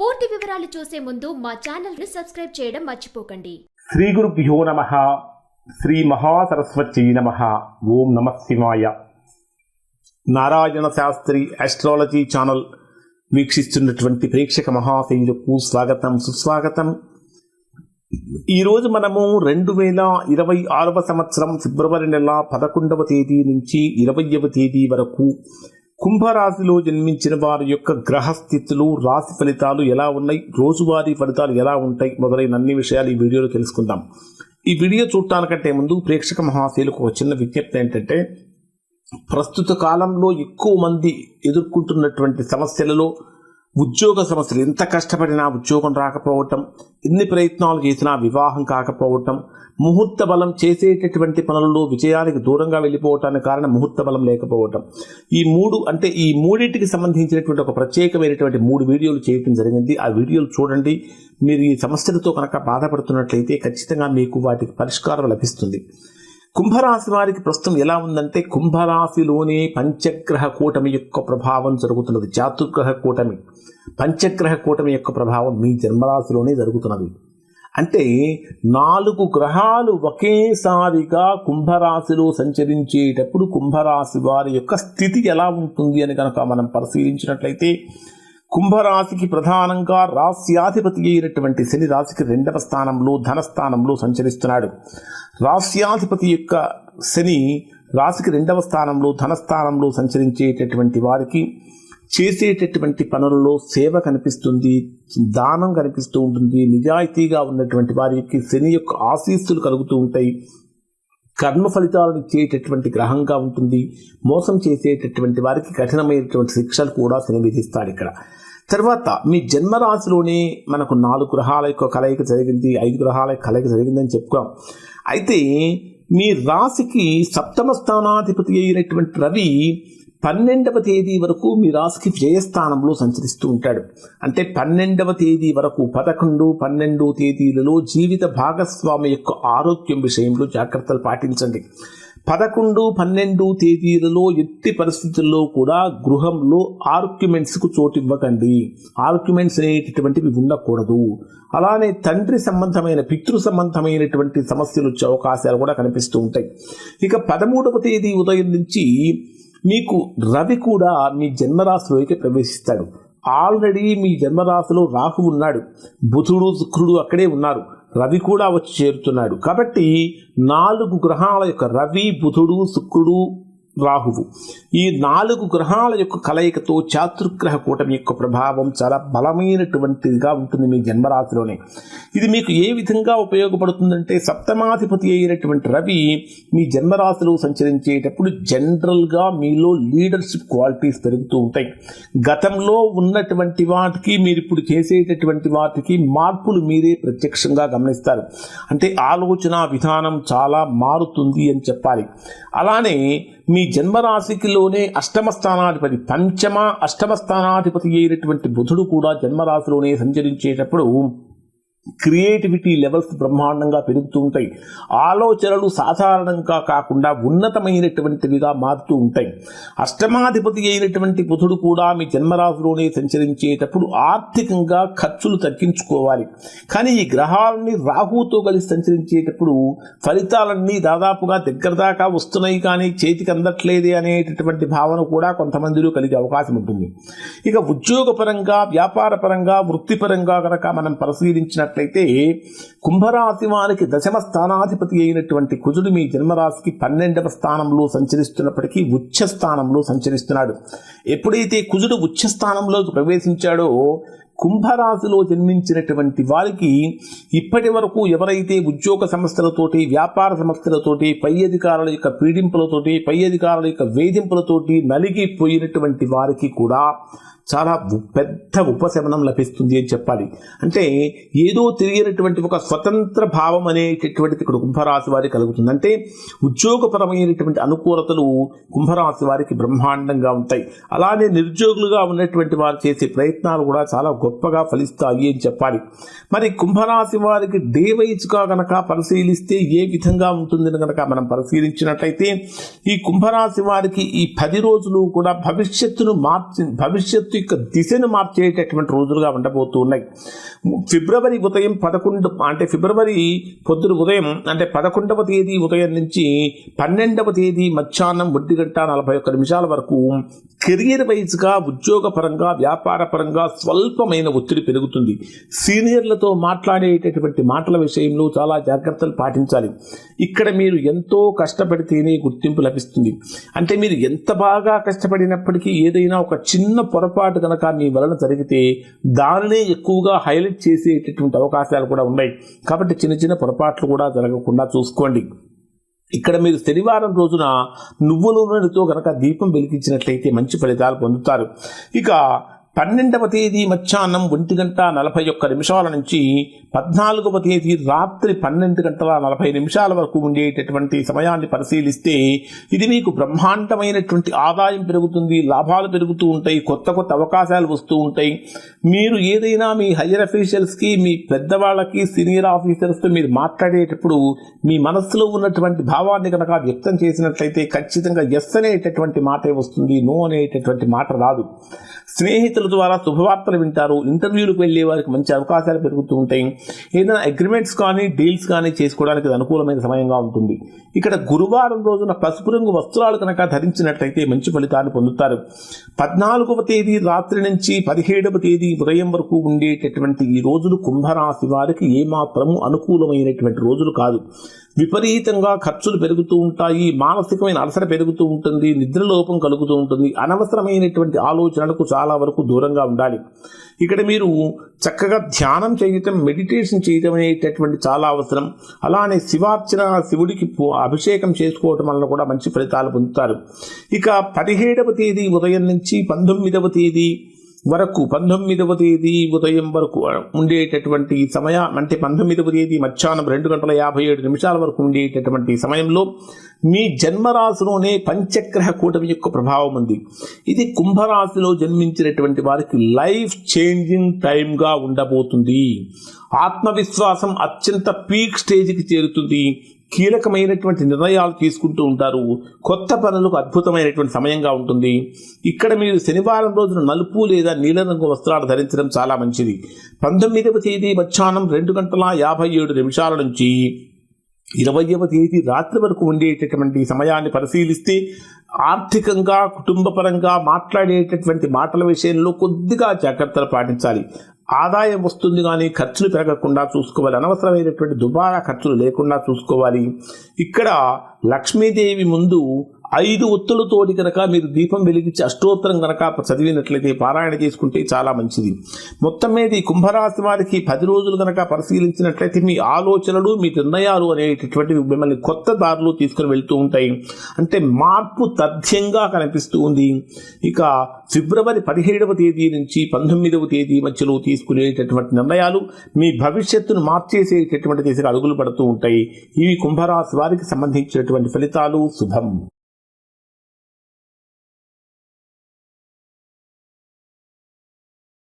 పూర్తి వివరాలు చూసే ముందు మా ఛానల్ ని సబ్స్క్రైబ్ చేయడం మర్చిపోకండి. శ్రీ గురుభ్యో నమః. శ్రీ మహాసరస్వత్యై నమః. ఓం నమః శివాయ. నారాయణ శాస్త్రి ఆస్ట్రాలజీ ఛానల్ వీక్షిస్తున్నటువంటి ప్రేక్షక మహాశయులకు స్వాగతం, సుస్వాగతం. ఈరోజు మనము 2026 సంవత్సరం ఫిబ్రవరి నెల 11వ తేదీ నుంచి 20వ తేదీ వరకు కుంభరాశిలో జన్మించిన వారి యొక్క గ్రహస్థితులు, రాశి ఫలితాలు ఎలా ఉన్నాయి, రోజువారీ ఫలితాలు ఎలా ఉంటాయి మొదలైన అన్ని విషయాలు ఈ వీడియోలో తెలుసుకుందాం. ఈ వీడియో చూడటానికంటే ముందు ప్రేక్షక మహాశయులకు ఒక చిన్న విజ్ఞప్తి ఏంటంటే, ప్రస్తుత కాలంలో ఎక్కువ మంది ఎదుర్కొంటున్నటువంటి సమస్యలలో ఉద్యోగ సమస్యలు. ఎంత కష్టపడినా ఉద్యోగం రాకపోవటం, ఎన్ని ప్రయత్నాలు చేసినా వివాహం కాకపోవటం, ముహూర్త బలం చేసేటటువంటి పనులలో విజయానికి దూరంగా వెళ్ళిపోవటానికి కారణం ముహూర్త బలం లేకపోవటం. ఈ మూడింటికి సంబంధించినటువంటి ఒక ప్రత్యేకమైనటువంటి 3 వీడియోలు చేయడం జరిగింది. ఆ వీడియోలు చూడండి. మీరు ఈ సమస్యలతో కనుక బాధపడుతున్నట్లయితే ఖచ్చితంగా మీకు వాటికి పరిష్కారం లభిస్తుంది. కుంభరాశి వారికి ప్రస్తుతం ఎలా ఉందంటే, కుంభరాశిలోనే పంచగ్రహ కూటమి యొక్క ప్రభావం జరుగుతున్నది. చాతుర్గ్రహ కూటమి, పంచగ్రహ కూటమి యొక్క ప్రభావం మీ జన్మరాశిలోనే జరుగుతున్నది. అంటే 4 గ్రహాలు ఒకేసారిగా కుంభరాశిలో సంచరించేటప్పుడు కుంభరాశి వారి యొక్క స్థితి ఎలా ఉంటుంది అని కనుక మనం పరిశీలించినట్లయితే, కుంభరాశికి ప్రధానంగా రాస్యాధిపతి అయినటువంటి శని రాశికి 2వ స్థానంలో ధనస్థానంలో సంచరిస్తున్నాడు. రాస్యాధిపతి యొక్క శని రాశికి 2వ స్థానంలో ధనస్థానంలో సంచరించేటటువంటి వారికి చేసేటటువంటి పనులలో సేవ కనిపిస్తుంది, దానం కనిపిస్తూ ఉంటుంది. నిజాయితీగా ఉన్నటువంటి వారికి శని యొక్క ఆశీస్సులు కలుగుతూ ఉంటాయి. కర్మ ఫలితాలను ఇచ్చేటటువంటి గ్రహంగా ఉంటుంది. మోసం చేసేటటువంటి వారికి కఠినమైనటువంటి శిక్షలు కూడా శని విధిస్తాడు. ఇక్కడ తర్వాత మీ జన్మరాశిలోనే మనకు 4 గ్రహాల యొక్క కలయిక జరిగింది, 5 గ్రహాల యొక్క కలయిక జరిగిందని చెప్పుకోం. అయితే మీ రాశికి 7వ స్థానాధిపతి అయినటువంటి రవి 12వ తేదీ వరకు మీ రాశికి వ్యయస్థానంలో సంచరిస్తూ ఉంటాడు. అంటే 12వ తేదీ వరకు 11, 12 తేదీలలో జీవిత భాగస్వామి యొక్క ఆరోగ్యం విషయంలో జాగ్రత్తలు పాటించండి. 11, 12 తేదీలలో ఎట్టి పరిస్థితుల్లో కూడా గృహంలో ఆర్గ్యుమెంట్స్కు చోటు ఇవ్వకండి. ఆర్గ్యుమెంట్స్ అనేటటువంటివి ఉండకూడదు. అలానే తండ్రి సంబంధమైన, పితృ సంబంధమైనటువంటి సమస్యలు వచ్చే అవకాశాలు కూడా కనిపిస్తూ ఉంటాయి. ఇక 13వ తేదీ ఉదయం నుంచి మీకు రవి కూడా మీ జన్మరాశిలోకి ప్రవేశిస్తాడు. ఆల్రెడీ మీ జన్మరాశిలో రాహు ఉన్నాడు, బుధుడు, శుక్రుడు అక్కడే ఉన్నారు, రవి కూడా వచ్చి చేరుతున్నాడు. కాబట్టి 4 గ్రహాల యొక్క రవి, బుధుడు, శుక్రుడు, రాహువు, ఈ 4 గ్రహాల యొక్క కలయికతో చాతుర్గ్రహ కూటమి యొక్క ప్రభావం చాలా బలమైనటువంటిదిగా ఉంటుంది మీ జన్మరాశిలోనే. ఇది మీకు ఏ విధంగా ఉపయోగపడుతుందంటే, 7వ అయినటువంటి రవి మీ జన్మరాశిలో సంచరించేటప్పుడు జనరల్గా మీలో లీడర్షిప్ క్వాలిటీస్ పెరుగుతూ ఉంటాయి. గతంలో ఉన్నటువంటి వాటికి మీరు ఇప్పుడు చేసేటటువంటి వాటికి మార్పులు మీరే ప్రత్యక్షంగా గమనిస్తారు. అంటే ఆలోచన విధానం చాలా మారుతుంది అని చెప్పాలి. అలానే మీ జన్మరాశికిలోనే 8వ స్థానాధిపతి, అష్టమ స్థానాధిపతి అయినటువంటి బుధుడు కూడా జన్మరాశిలోనే సంచరించేటప్పుడు క్రియేటివిటీ లెవెల్స్ బ్రహ్మాండంగా పెరుగుతూ ఉంటాయి. ఆలోచనలు సాధారణంగా కాకుండా ఉన్నతమైనటువంటివిగా మారుతూ ఉంటాయి. అష్టమాధిపతి అయినటువంటి బుధుడు కూడా మీ జన్మరాశిలోనే సంచరించేటప్పుడు ఆర్థికంగా ఖర్చులు తగ్గించుకోవాలి. కానీ ఈ గ్రహాలన్నీ రాహుతో కలిసి సంచరించేటప్పుడు ఫలితాలన్నీ దాదాపుగా దగ్గర దాకా వస్తున్నాయి కానీ చేతికి అందట్లేదే అనేటటువంటి భావన కూడా కొంతమందిలో కలిగే అవకాశం ఉంటుంది. ఇక ఉద్యోగపరంగా, వ్యాపారపరంగా, వృత్తిపరంగా కనుక మనం పరిశీలించినట్లయితే, కుంభరాశి వారికి 10వ స్థానాధిపతి అయినటువంటి కుజుడు మీ జన్మరాశికి 12వ స్థానంలో సంచరిస్తున్నప్పటికీ ఉచ్చ స్థానంలో సంచరిస్తున్నాడు. ఎప్పుడైతే కుజుడు ఉచ్చ స్థానంలో ప్రవేశించాడో, కుంభరాశిలో జన్మించినటువంటి వారికి ఇప్పటి వరకు ఎవరైతే ఉద్యోగ సమస్యలతోటి, వ్యాపార సమస్యలతోటి, పై అధికారుల యొక్క పీడింపులతోటి, పై అధికారుల యొక్క వేధింపులతోటి నలిగిపోయినటువంటి వారికి కూడా చాలా పెద్ద ఉపశమనం లభిస్తుంది అని చెప్పాలి. అంటే ఏదో తెలియనటువంటి ఒక స్వతంత్ర భావం అనేటటువంటిది ఇక్కడ కుంభరాశి వారికి కలుగుతుంది. అంటే ఉద్యోగపరమైనటువంటి అనుకూలతలు కుంభరాశి వారికి బ్రహ్మాండంగా ఉంటాయి. అలానే నిరుద్యోగులుగా ఉన్నటువంటి వారు చేసే ప్రయత్నాలు కూడా చాలా గొప్పగా ఫలిస్తాయి అని చెప్పాలి. మరి కుంభరాశి వారికి డే వైజ్గా కనుక పరిశీలిస్తే ఏ విధంగా ఉంటుందని కనుక మనం పరిశీలించినట్లయితే ఈ కుంభరాశి వారికి ఈ 10 రోజులు కూడా భవిష్యత్తు యొక్క దిశను మార్చేటటువంటి రోజులుగా ఉండబోతూ ఉన్నాయి. ఫిబ్రవరి ఉదయం 11 అంటే ఫిబ్రవరి పొద్దున ఉదయం అంటే 11వ తేదీ ఉదయం నుంచి 12వ తేదీ మధ్యాహ్నం 1:41 వరకు కెరియర్ వైజ్గా ఉద్యోగపరంగా వ్యాపారపరంగా స్వల్పమైన ఒత్తిడి పెరుగుతుంది. సీనియర్లతో మాట్లాడేటటువంటి మాటల విషయంలో చాలా జాగ్రత్తలు పాటించాలి. ఇక్కడ మీరు ఎంతో కష్టపడితేనే గుర్తింపు లభిస్తుంది. అంటే మీరు ఎంత బాగా కష్టపడినప్పటికీ ఏదైనా ఒక చిన్న పొరపాటు కనుక మీ వలన జరిగితే దానినే ఎక్కువగా హైలైట్ చేసేటటువంటి అవకాశాలు కూడా ఉన్నాయి. కాబట్టి చిన్న చిన్న పొరపాట్లు కూడా జరగకుండా చూసుకోండి. ఇక్కడ మీరు శనివారం రోజున నువ్వుల నూనెతో కనుక దీపం వెలిగించినట్లయితే మంచి ఫలితాలు పొందుతారు. ఇక 12వ తేదీ మధ్యాహ్నం 1:41 నుంచి 14వ తేదీ రాత్రి 12:40 వరకు ఉండేటటువంటి సమయాన్ని పరిశీలిస్తే ఇది మీకు బ్రహ్మాండమైనటువంటి ఆదాయం పెరుగుతుంది, లాభాలు పెరుగుతూ ఉంటాయి, కొత్త కొత్త అవకాశాలు వస్తూ ఉంటాయి. మీరు ఏదైనా మీ హయ్యర్ అఫీషియల్స్కి, మీ పెద్దవాళ్ళకి, సీనియర్ ఆఫీసర్స్తో మీరు మాట్లాడేటప్పుడు మీ మనస్సులో ఉన్నటువంటి భావాన్ని కనుక వ్యక్తం చేసినట్లయితే ఖచ్చితంగా ఎస్ అనేటటువంటి మాటే వస్తుంది, నో అనేటటువంటి మాట రాదు. స్నేహితుల ద్వారా శుభవార్తలు వింటారు. ఇంటర్వ్యూలకు వెళ్ళే వారికి మంచి అవకాశాలు పెరుగుతూ ఉంటాయి. ఏదైనా అగ్రిమెంట్స్ కానీ డీల్స్ కానీ చేసుకోవడానికి అనుకూలమైన సమయంగా ఉంటుంది. ఇక్కడ గురువారం రోజున పసుపు రంగు వస్త్రాలు కనుక ధరించినట్లయితే మంచి ఫలితాన్ని పొందుతారు. 14వ తేదీ రాత్రి నుంచి 17వ తేదీ ఉదయం వరకు ఉండేటటువంటి ఈ రోజులు కుంభరాశి వారికి ఏమాత్రము అనుకూలమైనటువంటి రోజులు కాదు. విపరీతంగా ఖర్చులు పెరుగుతూ ఉంటాయి, మానసికమైన అలసట పెరుగుతూ ఉంటుంది, నిద్రలోపం కలుగుతూ ఉంటుంది. అనవసరమైనటువంటి ఆలోచనలకు చాలా వరకు దూరంగా ఉండాలి. ఇక్కడ మీరు చక్కగా ధ్యానం చేయటం, మెడిటేషన్ చేయటం అనేటటువంటి చాలా అవసరం. అలానే శివార్చన, శివుడికి అభిషేకం చేసుకోవటం వల్ల కూడా మంచి ఫలితాలు పొందుతారు. ఇక 17వ తేదీ ఉదయం నుంచి 19వ తేదీ వరకు 19వ తేదీ ఉదయం వరకు ఉండేటటువంటి సమయం అంటే 19వ తేదీ మధ్యాహ్నం 2:57 వరకు ఉండేటటువంటి సమయంలో మీ జన్మరాశిలోనే పంచగ్రహ కూటమి యొక్క ప్రభావం ఉంది. ఇది కుంభరాశిలో జన్మించినటువంటి వారికి లైఫ్ చేంజింగ్ టైంగా ఉండబోతుంది. ఆత్మవిశ్వాసం అత్యంత పీక్ స్టేజ్కి చేరుతుంది. కీలకమైనటువంటి నిర్ణయాలు తీసుకుంటూ ఉంటారు. కొత్త పనులకు అద్భుతమైనటువంటి సమయంగా ఉంటుంది. ఇక్కడ మీరు శనివారం రోజున నలుపు లేదా నీలరంగు వస్త్రాలు ధరించడం చాలా మంచిది. 19వ తేదీ మధ్యాహ్నం 2:57 నుంచి 20వ తేదీ రాత్రి వరకు ఉండేటటువంటి సమయాన్ని పరిశీలిస్తే ఆర్థికంగా, కుటుంబపరంగా మాట్లాడేటటువంటి మాటల విషయంలో కొద్దిగా జాగ్రత్తలు పాటించాలి. ఆదాయం వస్తుంది కానీ ఖర్చులు పెరగకుండా చూసుకోవాలి. అనవసరమైనటువంటి దుబారా ఖర్చులు లేకుండా చూసుకోవాలి. ఇక్కడ లక్ష్మీదేవి ముందు 5 ఒత్తులతోటి కనుక మీరు దీపం వెలిగించి అష్టోత్తరం కనుక చదివినట్లయితే, పారాయణ చేసుకుంటే చాలా మంచిది. మొత్తం మీద ఈ కుంభరాశి వారికి 10 రోజులు కనుక పరిశీలించినట్లయితే మీ ఆలోచనలు, మీ నిర్ణయాలు అనేటటువంటివి మిమ్మల్ని కొత్త దారిలో తీసుకుని వెళ్తూ ఉంటాయి. అంటే మార్పు తథ్యంగా కనిపిస్తూ ఉంది. ఇక ఫిబ్రవరి 17వ తేదీ నుంచి 19వ తేదీ మధ్యలో తీసుకునేటటువంటి నిర్ణయాలు మీ భవిష్యత్తును మార్చేసేటటువంటి దిశగా అడుగులు పడుతూ ఉంటాయి. ఇవి కుంభరాశి వారికి సంబంధించినటువంటి ఫలితాలు. శుభం.